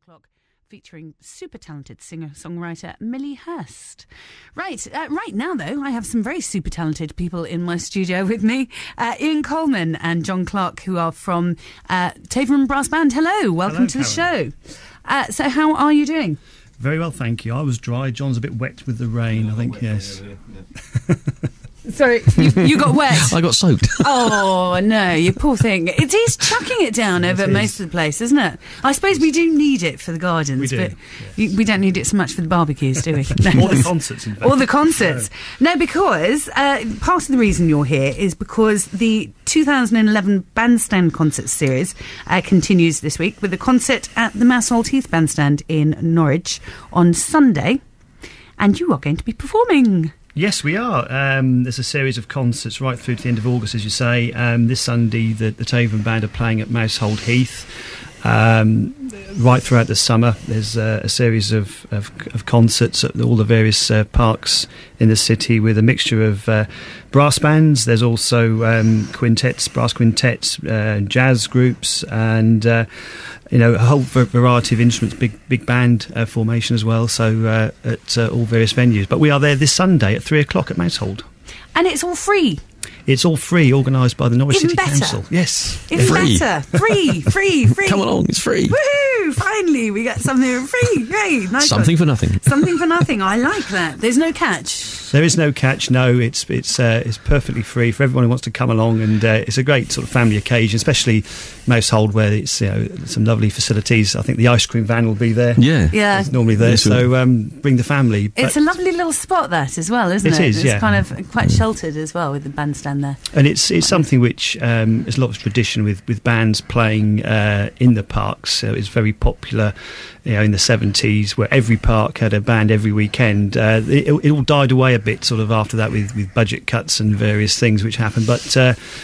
o'clock, featuring super talented singer-songwriter Millie Hurst. Right now, though, I have some very super talented people in my studio with me. Ian Colman and John Clark, who are from Taverham Brass Band. Hello, welcome to the show. So how are you doing? Very well, thank you. I was dry. John's a bit wet with the rain, I think, yes. Sorry, you got wet? I got soaked. Oh, no, you poor thing. It is chucking it down over most of the place, isn't it? I suppose we do need it for the gardens, we do, but yes. We don't need it so much for the barbecues, do we? No. Or the concerts, in fact. Or the concerts. No, because part of the reason you're here is because the 2011 Bandstand Concert Series continues this week with a concert at the Massholt Heath Bandstand in Norwich on Sunday, and you are going to be performing. Yes, we are. There's a series of concerts right through to the end of August, as you say. This Sunday, the Taverham Band are playing at Massholt Heath. Right throughout the summer, there's a series of concerts at all the various parks in the city with a mixture of brass bands. There's also quintets, brass quintets, jazz groups, and a whole variety of instruments, big band formation as well. So at all various venues. But we are there this Sunday at 3 o'clock at Massholt. And it's all free. It's all free, organised by the Norwich Even City better. Council. Yes. Even Free. better. Free. Come along, it's free. Woohoo! Finally, we get something free. Great. Nice Something for nothing. Something for nothing. I like that. There's no catch. There is no catch. No, it's perfectly free for everyone who wants to come along, and it's a great sort of family occasion, especially Massholt, where it's some lovely facilities. I think the ice cream van will be there. Yeah. It's normally there, Yes, so bring the family. It's a lovely little spot, that, as well, isn't it? It is, It's yeah. kind of quite sheltered as well with the bandstand there. And it's something which there's a lot of tradition with bands playing in the parks. So it's very popular, in the 70s, where every park had a band every weekend. It all died away a bit sort of after that with budget cuts and various things which happened. But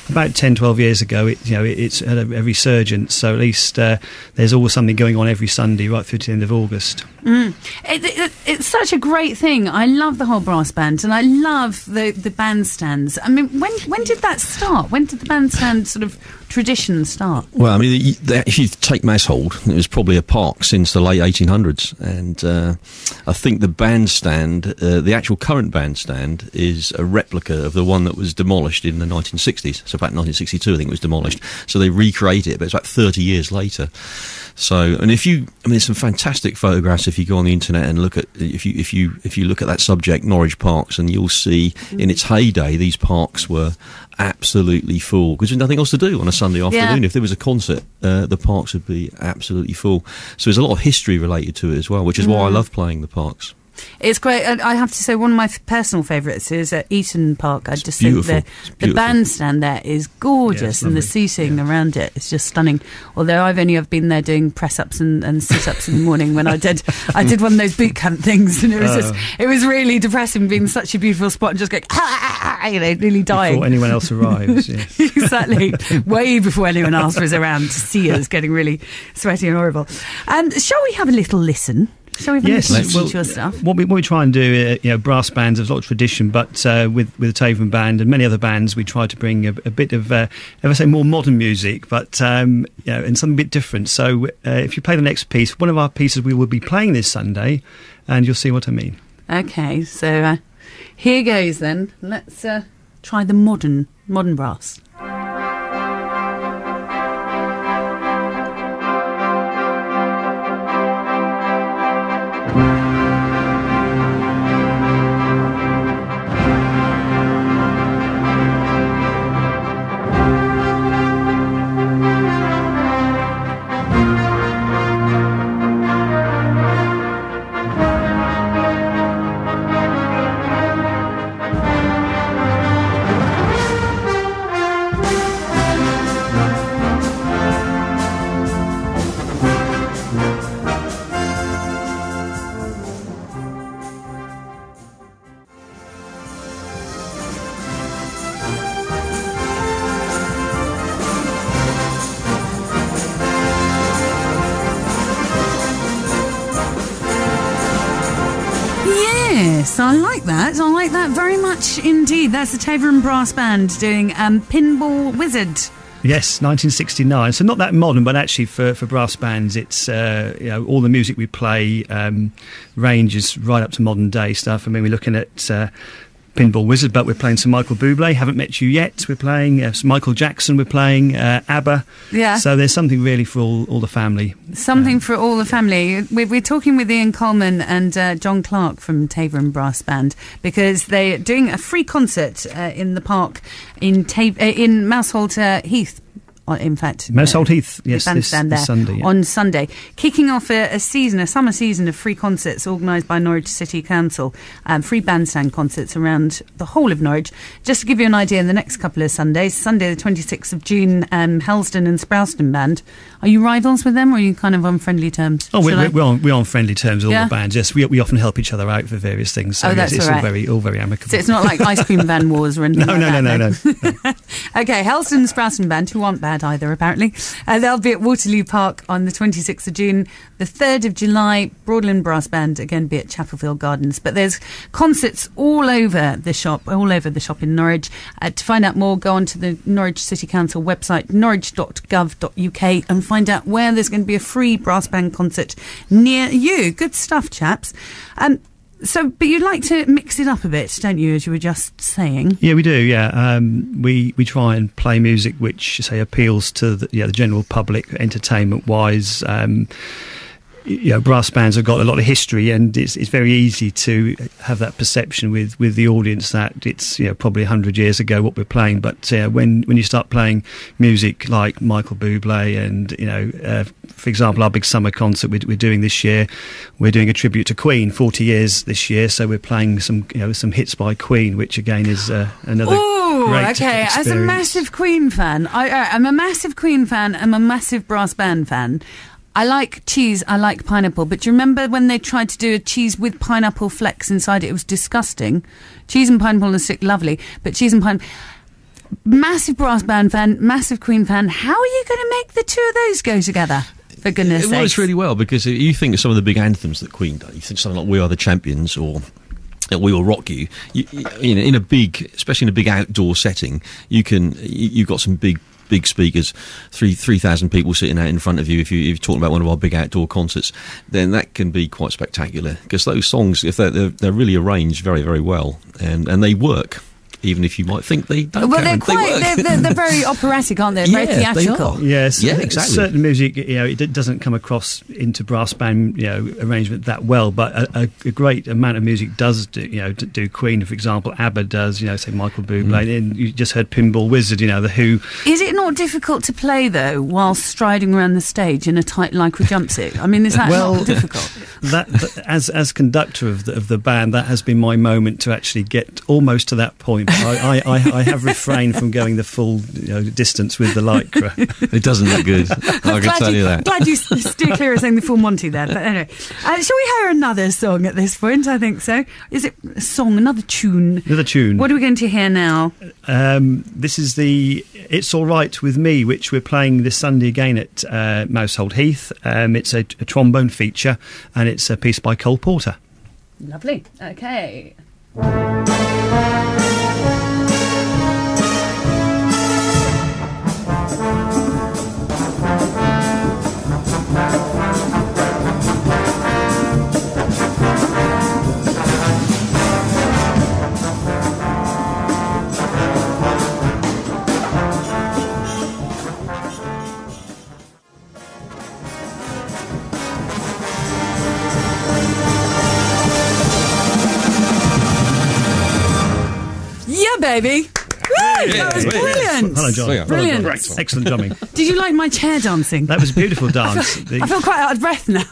about 10, 12 years ago, it's had a resurgence. So at least there's always something going on every Sunday right through to the end of August. It's such a great thing. I love the whole brass band, and I love the bandstands. I mean, when did that start? When did the bandstand sort of tradition start? Well, I mean, if you take Massholt, it was probably a park since the late 1800s, and I think the bandstand, the actual current bandstand, is a replica of the one that was demolished in the 1960s. So back in 1962, I think it was demolished. So they recreated it, but it's about 30 years later. So, and there's some fantastic photographs if you go on the internet and look at, if you look at that subject, Norwich parks, and you'll see in its heyday these parks were absolutely full because there's nothing else to do on a Sunday afternoon. If there was a concert, the parks would be absolutely full. So there's a lot of history related to it as well, which is why I love playing the parks. It's great. I have to say, one of my personal favourites is at Eaton Park. I just think the bandstand there is gorgeous, and the seating around it is just stunning. Although I've only been there doing press-ups and sit-ups in the morning when I did one of those boot camp things, and it was really depressing being such a beautiful spot and just going nearly dying before anyone else arrives. Yes. Exactly, way before anyone else was around to see us getting really sweaty and horrible. Shall we have a little listen? Shall we have a listen to your stuff? What we try and do, brass bands, there's a lot of tradition, but with the Taverham Band and many other bands, we try to bring a bit of, more modern music, but and something a bit different. So if you play the next piece, one of our pieces we will be playing this Sunday, and you'll see what I mean. Okay, so here goes then. Let's try the modern brass. Yes, I like that. I like that very much indeed. That's the Taverham Brass Band doing Pinball Wizard. Yes, 1969. So not that modern, but actually for brass bands, it's all the music we play ranges right up to modern day stuff. I mean, we're looking at Pinball Wizard, but we're playing some Michael Bublé. Haven't Met You Yet. We're playing some Michael Jackson. We're playing ABBA. Yeah. So there's something really for all the family. Something for all the family. We're talking with Ian Colman and John Clark from Taverham Brass Band, because they're doing a free concert in the park in Mouseholt Heath. In fact, Mouseholt Heath, yes, this Sunday, on Sunday, kicking off a summer season of free concerts organised by Norwich City Council, free bandstand concerts around the whole of Norwich. Just to give you an idea, in the next couple of Sundays, Sunday the 26th of June, Helston and Sprouston Band. Are you rivals with them, or are you kind of on friendly terms? Oh, we're on friendly terms with all the bands. Yes, we often help each other out for various things. So that's it's all right. all very amicable. So it's not like ice cream van wars or anything No. Okay, Helston and Sprouston Band, who aren't bad either, apparently. They'll be at Waterloo Park on the 26th of June. The 3rd of July, Broadland Brass Band, again, be at Chapelfield Gardens. But there's concerts all over the shop in Norwich. To find out more, go onto the Norwich City Council website, norwich.gov.uk, and find out where there's going to be a free brass band concert near you. Good stuff, chaps. But you like to mix it up a bit, don't you, as you were just saying? Yeah, we do, yeah. We try and play music which, say, appeals to the general public, entertainment-wise. Brass bands have got a lot of history, and it's very easy to have that perception with the audience that it's probably 100 years ago what we're playing. But when you start playing music like Michael Bublé and for example, our big summer concert we're doing this year, we're doing a tribute to Queen, 40 years this year. So we're playing some hits by Queen, which again is another. Great experience. As a massive Queen fan, I'm a massive Queen fan. I'm a massive brass band fan. I like cheese, I like pineapple, but do you remember when they tried to do a cheese with pineapple flecks inside it? It was disgusting. Cheese and pineapple are lovely, but cheese and pineapple... Massive brass band fan, massive Queen fan. How are you going to make the two of ththose go together? For goodness sake. It works really well, because you think of some of the big anthems that Queen done. You think something like We Are the Champions or We Will Rock You. In a big, especially in a big outdoor setting, you've got some big speakers, 3,000 people sitting out in front of you. If you're talking about one of our big outdoor concerts, then that can be quite spectacular, because those songs, if they're really arranged very, very well, and they work. Even if you might think they don't. Well, they're very operatic, aren't they? Very theatrical. They are. Yes, yeah, exactly. Certain music, it doesn't come across into brass band, arrangement that well. But a great amount of music does do Queen, for example. ABBA does, say Michael Bublé. And you just heard Pinball Wizard, the Who. Is it not difficult to play though, while striding around the stage in a tight lycra jumpsuit? I mean, is that not difficult? As conductor of the band, that has been my moment to actually get almost to that point. I have refrained from going the full distance with the lycra. It doesn't look good. I can tell you that. Glad you steer clear of saying the full Monty there. But anyway, shall we hear another song at this point? I think so. Is it a song, another tune? Another tune. What are we going to hear now? This is the It's All Right With Me, which we're playing this Sunday again at Mouseholt Heath. It's a trombone feature, and it's a piece by Cole Porter. Lovely. Okay. Baby. Woo, that was brilliant. Hello, John. Brilliant. Great. Excellent drumming. Did you like my chair dancing? That was a beautiful dance. I feel quite out of breath now.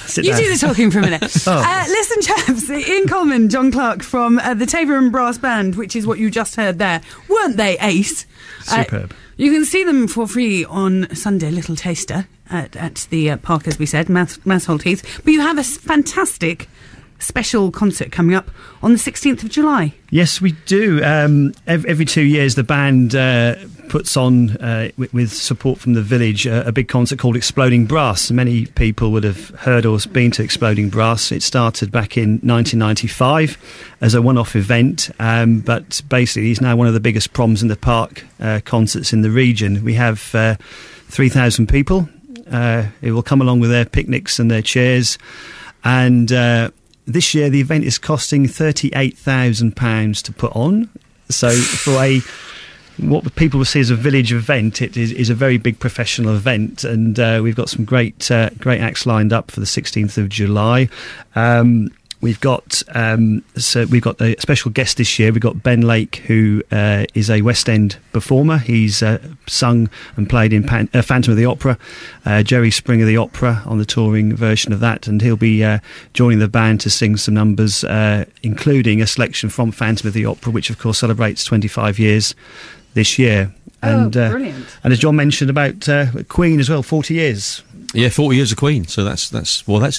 Sit you down. do the talking for a minute. Listen, chaps, Ian Colman, John Clark from the Taverham Brass Band, which is what you just heard there. Weren't they ace? Superb. You can see them for free on Sunday, Little Taster, at the park, as we said, Mouseholt Heath. But you have a fantastic special concert coming up on the 16th of July. Yes, we do. Every 2 years the band puts on, with support from the village, a big concert called Exploding Brass. Many people would have heard or been to Exploding Brass. It started back in 1995 as a one-off event, but basically it's now one of the biggest Proms in the Park concerts in the region. We have 3,000 people who will come along with their picnics and their chairs, and this year the event is costing £38,000 to put on. So for what people will see as a village event, it is a very big professional event, and we've got some great acts lined up for the 16th of July. We've got a special guest this year. We've got Ben Lake, who is a West End performer. He's sung and played in Phantom of the Opera, Jerry Springer the Opera on the touring version of that, and he'll be joining the band to sing some numbers, including a selection from Phantom of the Opera, which of course celebrates 25 years this year. And, brilliant. And as John mentioned about Queen as well, 40 years. Yeah, 40 years of Queen, so that's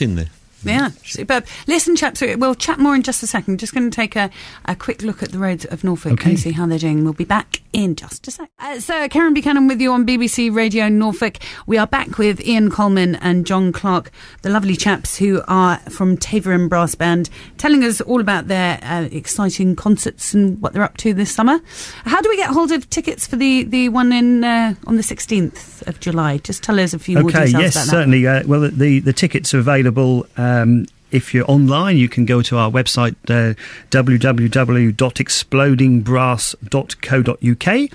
in there. Yeah, superb. Listen, chaps, we'll chat more in just a second. Just going to take a quick look at the roads of Norfolk and see how they're doing. We'll be back in just a sec. So, Karen Buchanan with you on BBC Radio Norfolk. We are back with Ian Colman and John Clark, the lovely chaps who are from Taverham Brass Band, telling us all about their exciting concerts and what they're up to this summer. How do we get hold of tickets for the one on the 16th of July? Just tell us a few more details about that. Yes, certainly. Well, the tickets are available. If you're online, you can go to our website, www.explodingbrass.co.uk,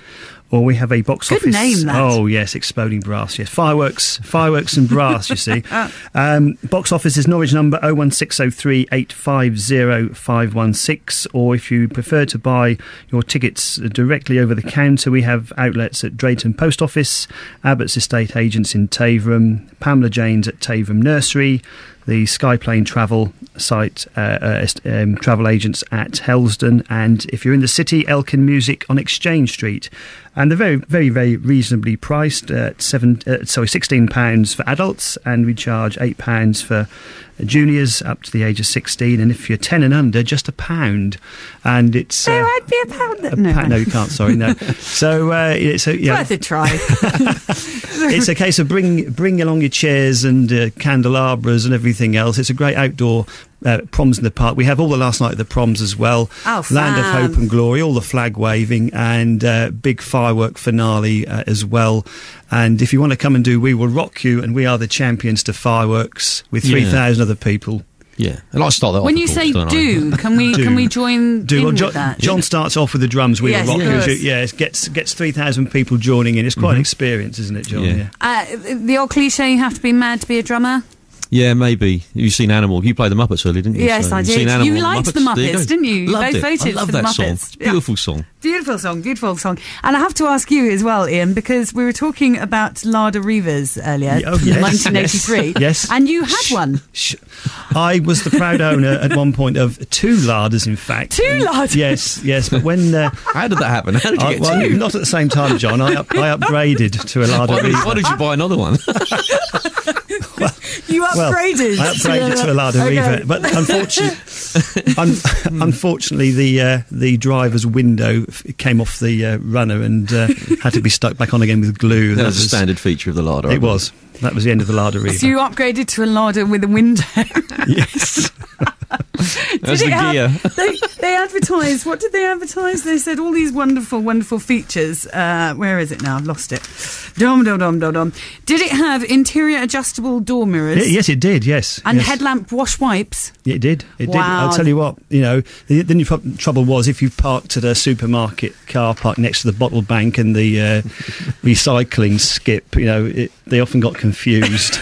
or we have a box office. Good name, that. Oh, yes, Exploding Brass. Yes, fireworks and brass, you see. Box office is Norwich number 01603 850 516, or if you prefer to buy your tickets directly over the counter, we have outlets at Drayton Post Office, Abbott's Estate Agents in Taverham, Pamela Jane's at Taverham Nursery, the Skyplane Travel site, travel agents at Helsden, and if you're in the city, Elkin Music on Exchange Street. And they're very, very, very reasonably priced at £16 for adults, and we charge £8 for juniors up to the age of 16, and if you're 10 and under, just £1. And it's there might be £1. No, you can't. Sorry, no. So it's worth a try. It's a case of bring along your chairs and candelabras and everything else. It's a great outdoor proms in the park. We have all the last night of the proms as well. Oh, Land of Hope and Glory, all the flag waving, and big firework finale as well. And if you want to come and do We Will Rock You, and we are the champions to fireworks with 3,000 other people. Yeah, and I start that off. When you say do, can we join in with that? John starts off with the drums. We Will Rock You. Yeah, it gets 3,000 people joining in. It's quite an experience, isn't it, John? Yeah. The old cliche, you have to be mad to be a drummer. Yeah, maybe. You've seen Animal. You played the Muppets earlier, didn't you? Yes, I did. You liked the Muppets, didn't you? You Loved both it. voted I love for that the Muppets. song. Beautiful song. Beautiful song. And I have to ask you as well, Ian, because we were talking about Lada Rivas earlier, Oh, yes, 1983. Yes. And you had one. I was the proud owner at one point of 2 Ladas, in fact. 2 Ladas? Yes. But when... How did that happen? How did you get 2? Not at the same time, John. I upgraded to a Lada Riva. Why did you buy another one? You upgraded. I upgraded to a Lada Riva, but unfortunately, the driver's window came off the runner and had to be stuck back on again with glue. That was a standard feature of the Lada. It was. That was the end of the Lada Riva. So you upgraded to a Lada with a window. Yes. That's the gear. They advertised. What did they advertise? They said all these wonderful, wonderful features. Where is it now? I've lost it. Dom. Did it have interior adjustable door mirrors? Yes, it did. Yes. And headlamp wash wipes? It did. It Wow. did. I'll tell you what. The new trouble was if you parked at a supermarket car park next to the bottle bank and the recycling skip. They often got confused.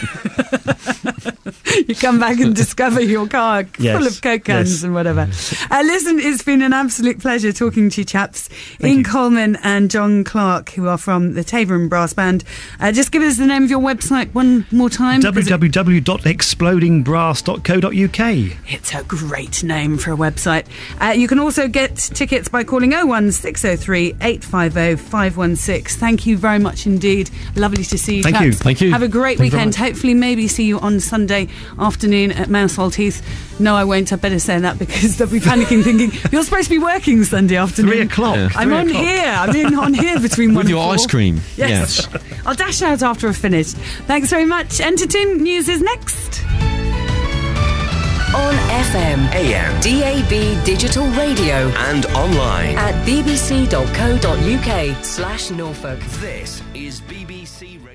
You come back and discover your car full of Coke cans and whatever. Listen, it's been an absolute pleasure talking to you chaps. Ian Colman and John Clark, who are from the Taverham Brass Band. Just give us the name of your website one more time. www.explodingbrass.co.uk. It's a great name for a website. You can also get tickets by calling 01603 850 516. Thank you very much indeed. Lovely to see you chaps. Thank you. Have a great weekend. Hopefully maybe see you on Sunday afternoon at Mousehold Heath. No, I won't. I better say that because they'll be panicking, thinking you're supposed to be working Sunday afternoon. 3 o'clock. Yeah. I'm on here. I'm on here between 1 With and your 4. ice cream. Yes. I'll dash out after I've finished. Thanks very much. Entertainment news is next. On FM, AM, DAB digital radio and online at bbc.co.uk/Norfolk. This is BBC Radio.